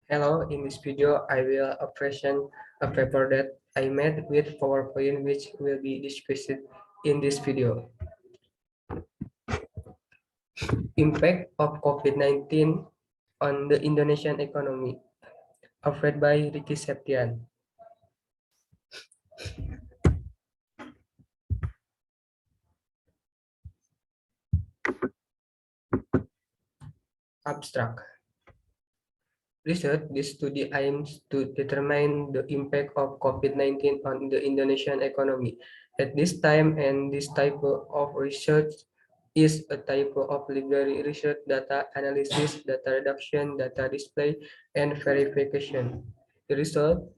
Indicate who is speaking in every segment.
Speaker 1: Hello, in this video I will present a paper that I made with PowerPoint which will be discussed in this video. Impact of COVID-19 on the Indonesian economy, authored by Riki Septian. Abstract. Research. This study aims to determine the impact of COVID-19 on the Indonesian economy. At this time, and this type of research is a type of library research, data analysis, data reduction, data display, and verification. The result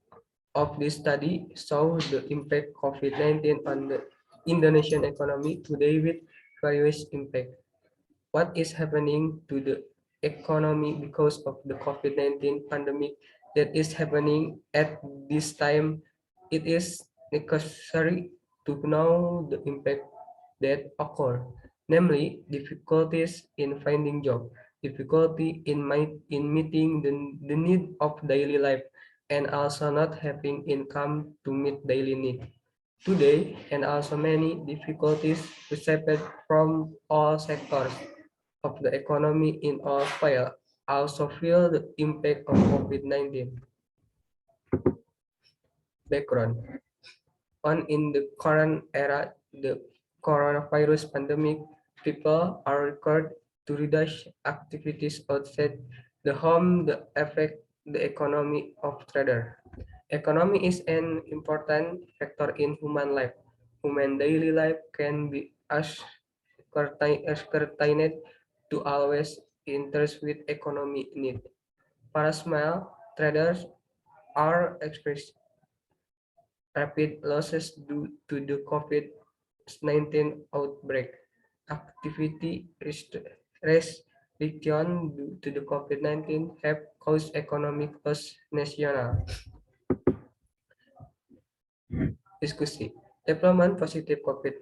Speaker 1: of this study show the impact COVID-19 on the Indonesian economy today with various impact. What is happening to the economy because of the COVID-19 pandemic that is happening at this time? It is necessary to know the impact that occur, namely difficulties in finding job, difficulty in meeting the need of daily life, and also not having income to meet daily need. Today, and also many difficulties perceived from all sectors of the economy in all spheres also feel the impact of COVID-19. Background. On in the current era, the coronavirus pandemic, people are required to reduce activities outside the home that affect the economy of trader. Economy is an important factor in human life. Human daily life can be ascertained to always interest with economy need. Para small traders are expressed rapid losses due to the COVID-19 outbreak. Activity restriction due to the COVID-19 have caused economic loss national. Diskusi. Development positive COVID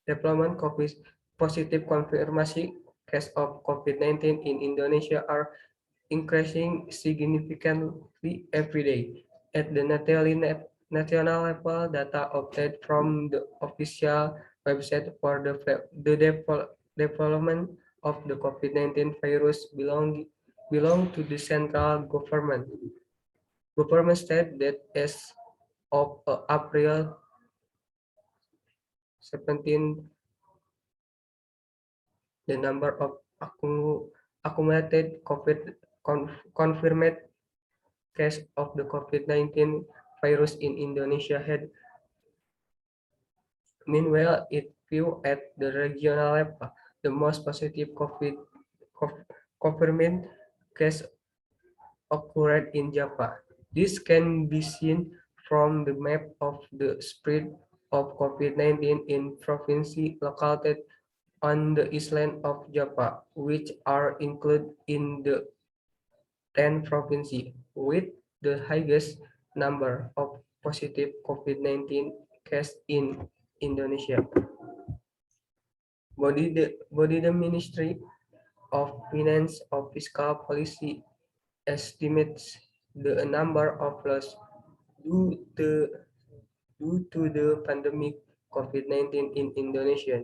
Speaker 1: Development COVID positive confirmasi case of COVID-19 in Indonesia are increasing significantly every day. At the national level, data obtained from the official website for the development of the COVID-19 virus belong to the central government. Government said that as of April 17, the number of accumulated confirmed case of the COVID-19 virus in Indonesia had. Meanwhile, it view at the regional level, the most positive confirmed case occurred in Java. This can be seen from the map of the spread of COVID-19 in provinces located on the island of Java, which are included in the 10 provinces with the highest number of positive COVID-19 cases in Indonesia. Body the Ministry of Finance of Fiscal Policy estimates the number of loss due to, due to the pandemic COVID-19 in Indonesia.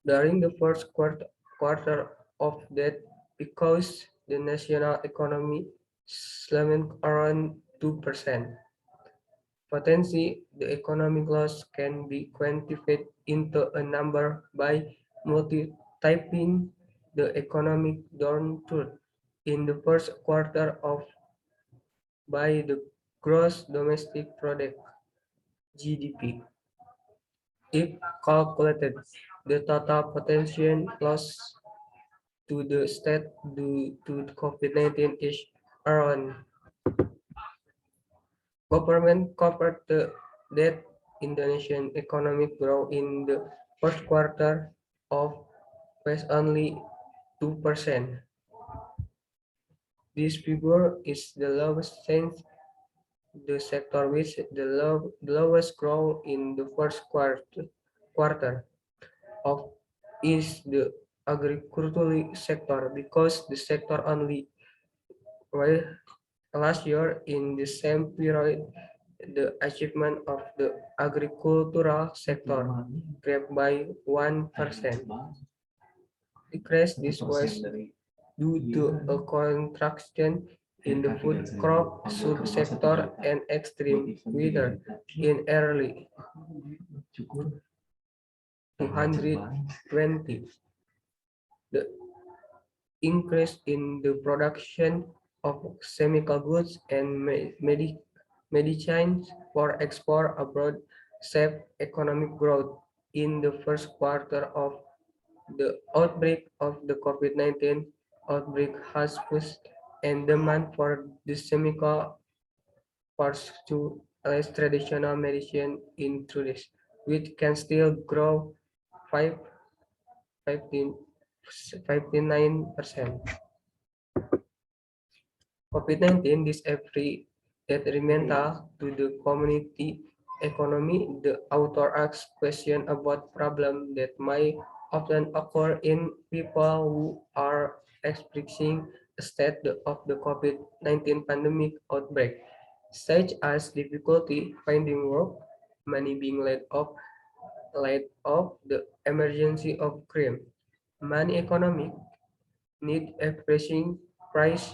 Speaker 1: During the first quarter of that, because the national economy slumped around 2%. Potentially, the economic loss can be quantified into a number by multiplying the economic downturn in the first quarter of by the gross domestic product (GDP). If calculated, the total potential loss to the state due to COVID-19 is around. Government covered that Indonesian economic growth in the first quarter of was only 2%. This figure is the lowest since the sector with the lowest growth in the first quarter of is the agricultural sector because the sector only well, last year in the same period the achievement of the agricultural sector grew by 1%. Decrease this was due to a contraction in the food crop subsector and extreme weather in early 220. The increase in the production of chemical goods and medicines for export abroad saved economic growth in the first quarter of the outbreak of the COVID-19 outbreak has pushed and demand for the chemical parts to less traditional medicine introduced, which can still grow 5, 15, 59%. COVID-19 disably detrimental to the community economy. The author asks questions about problems that might often occur in people who are experiencing a state of the COVID-19 pandemic outbreak, such as difficulty finding work, many being laid off, the emergency of crime, money economic need expressing price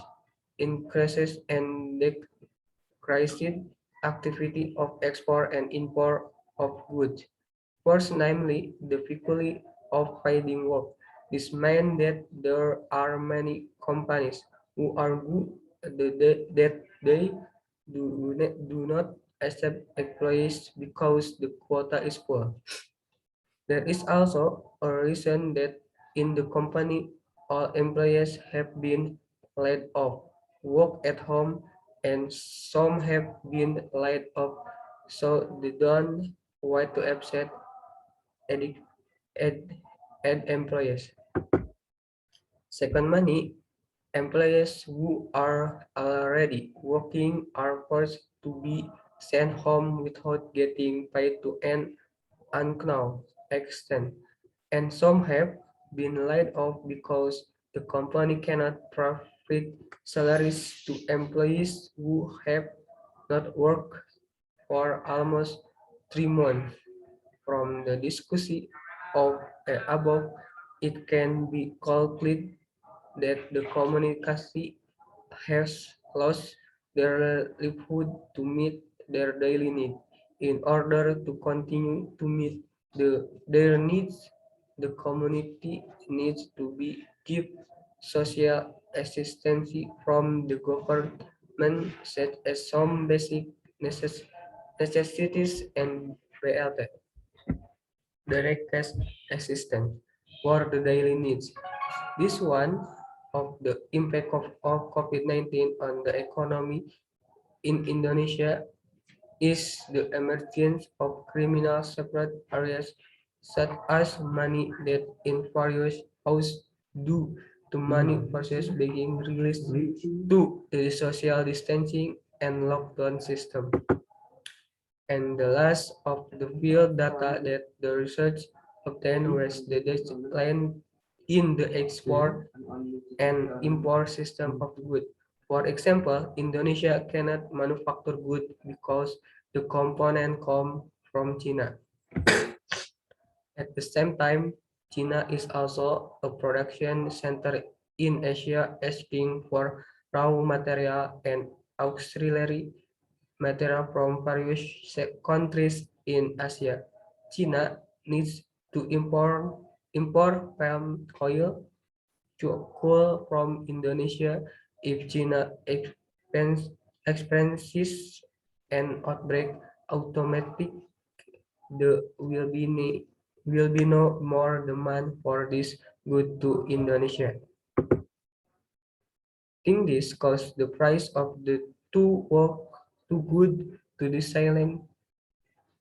Speaker 1: increases and decreased activity of export and import of goods. First, namely, the difficulty of finding work. This means that there are many companies who are good that they do not accept employees because the quota is poor. There is also a reason that in the company all employees have been laid off, work at home, and some have been laid off, so they don't want to upset ed, ed, employees. Second, money employees who are already working are forced to be sent home without getting paid to an unknown extent, and some have been laid off because the company cannot provide salaries to employees who have not worked for almost 3 months. From the discussion of above, it can be concluded that the community has lost their livelihood to meet their daily needs. In order to continue to meet their needs, the community needs to be give social assistance from the government, such as some basic necessities and BLT, direct cash assistance for the daily needs. This one of the impact of COVID-19 on the economy in Indonesia is the emergence of criminal separate areas such as money that in various houses due to money versus being released to the social distancing and lockdown system. And the last of the field data that the research obtained was the decline in the export and import system of goods. For example, Indonesia cannot manufacture goods because the component come from China. At the same time, China is also a production center in Asia, asking for raw material and auxiliary material from various countries in Asia. China needs to import palm oil to coal from Indonesia. If China experiences an outbreak, automatic there will be no more demand for this good to Indonesia. In this caused the price of the two work too good to the silent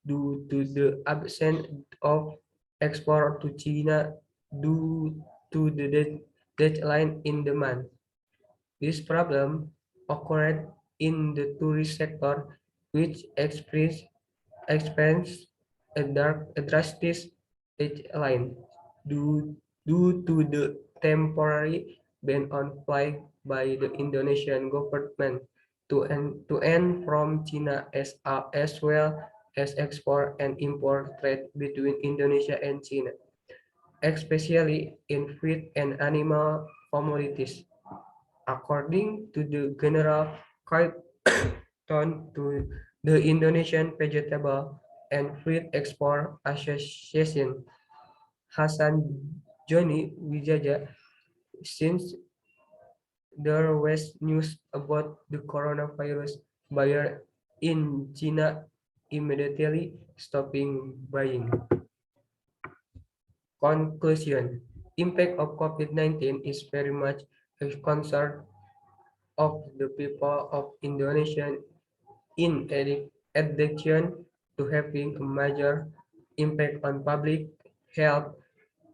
Speaker 1: due to the absence of export to China due to the decline in demand. This problem occurred in the tourist sector, which experienced a drastic decline due due to the temporary ban on flight by the Indonesian government to end from China as well as export and import trade between Indonesia and China, especially in feed and animal commodities. According to the General Carton to the Indonesian Vegetable and Fruit Export Association, Hasan Joni Wijaja, since there was news about the coronavirus, buyer in China immediately stopping buying. Conclusion: Impact of COVID-19 is very much a concern of the people of Indonesia in addition to having a major impact on public health.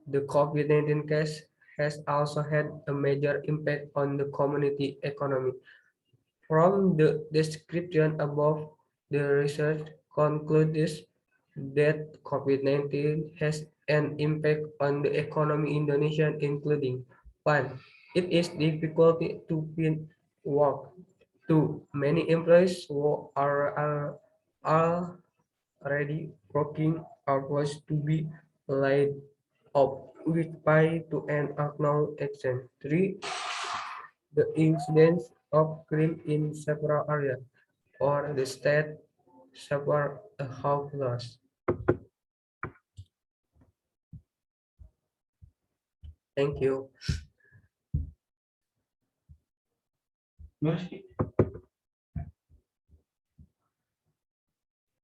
Speaker 1: The COVID-19 case has also had a major impact on the community economy. From the description above, the research concludes that COVID-19 has an impact on the economy in Indonesia, including 1. It is difficult to find work. 2. Many employees who are already working are forced to be laid off with pay to an unknown extent. 3. The incidence of crime in several areas or the state suffer a health loss. Thank you.